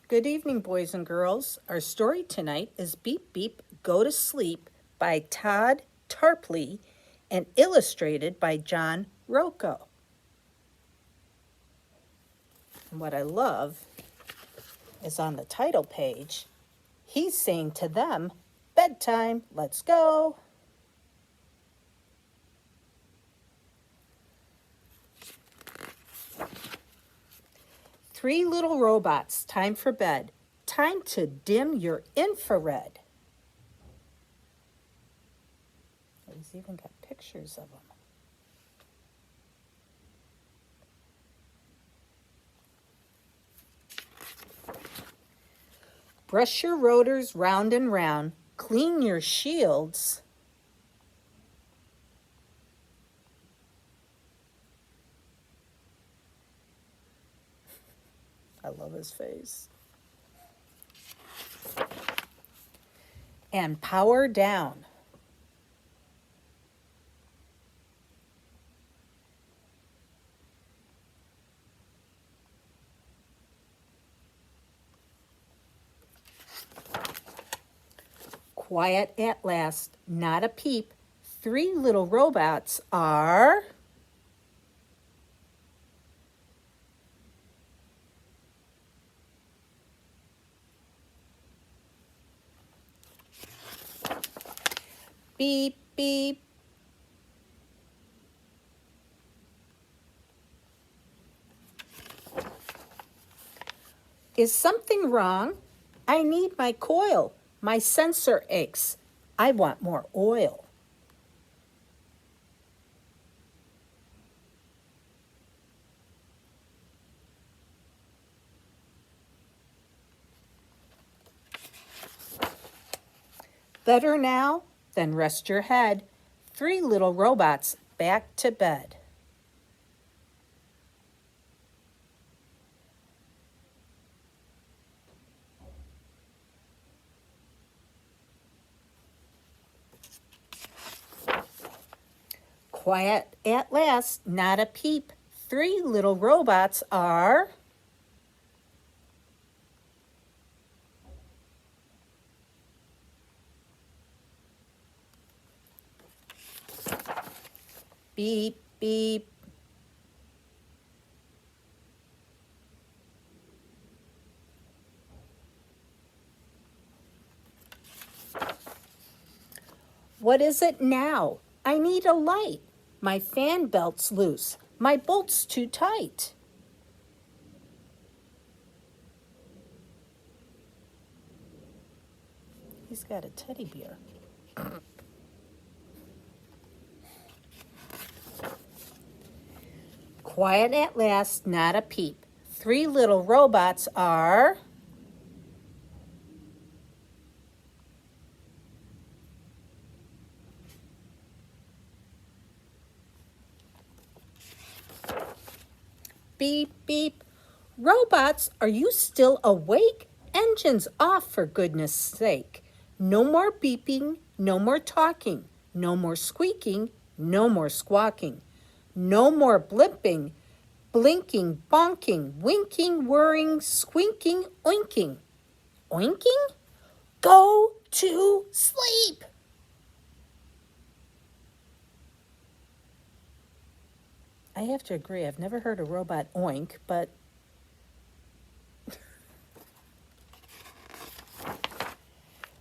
Good evening, boys and girls. Our story tonight is Beep Beep, Go to Sleep by Todd Tarpley and illustrated by John Rocco. And what I love is on the title page, he's saying to them, bedtime, let's go. Three little robots, time for bed. Time to dim your infrared. He's even got pictures of them. Brush your rotors round and round. Clean your shields. I love his face. And power down. Quiet at last, not a peep. Three little robots are... Beep, beep. Is something wrong? I need my coil. My sensor aches. I want more oil. Better now? Then rest your head. Three little robots back to bed. Quiet at last, not a peep. Three little robots are... Beep, beep. What is it now? I need a light. My fan belt's loose. My bolt's too tight. He's got a teddy bear. Quiet at last, not a peep. Three little robots are... Beep, beep. Robots, are you still awake? Engines off, for goodness sake. No more beeping, no more talking, no more squeaking, no more squawking. No more blipping, blinking, bonking, winking, whirring, squinking, oinking. Oinking? Go to sleep. I have to agree, I've never heard a robot oink, but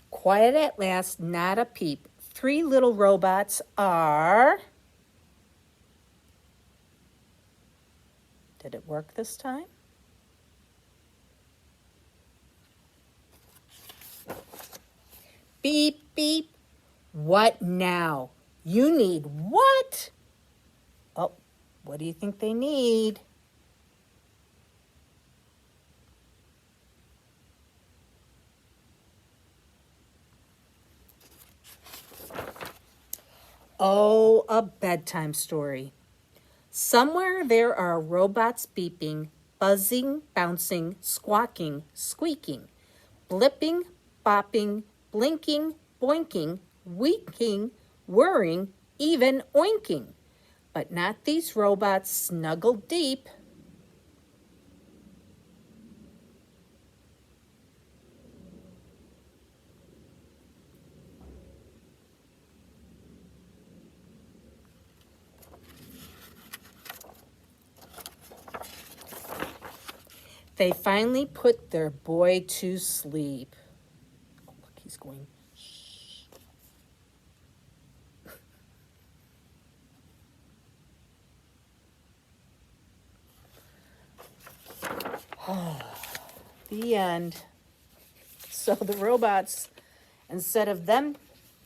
quiet at last, not a peep. Three little robots are... Did it work this time? Beep, beep. What now? You need what? Oh, what do you think they need? Oh, a bedtime story. Somewhere there are robots beeping, buzzing, bouncing, squawking, squeaking, blipping, bopping, blinking, boinking, winking, whirring, even oinking. But not these robots snuggled deep. They finally put their boy to sleep. Oh, look, he's going. Shh. The end. So the robots, instead of them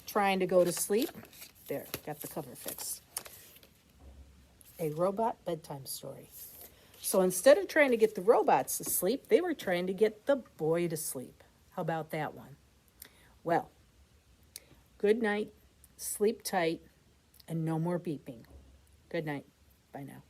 trying to go to sleep, there, got the cover fixed. A robot bedtime story. So instead of trying to get the robots to sleep, they were trying to get the boy to sleep. How about that one? Well, good night, sleep tight, and no more beeping. Good night. Bye now.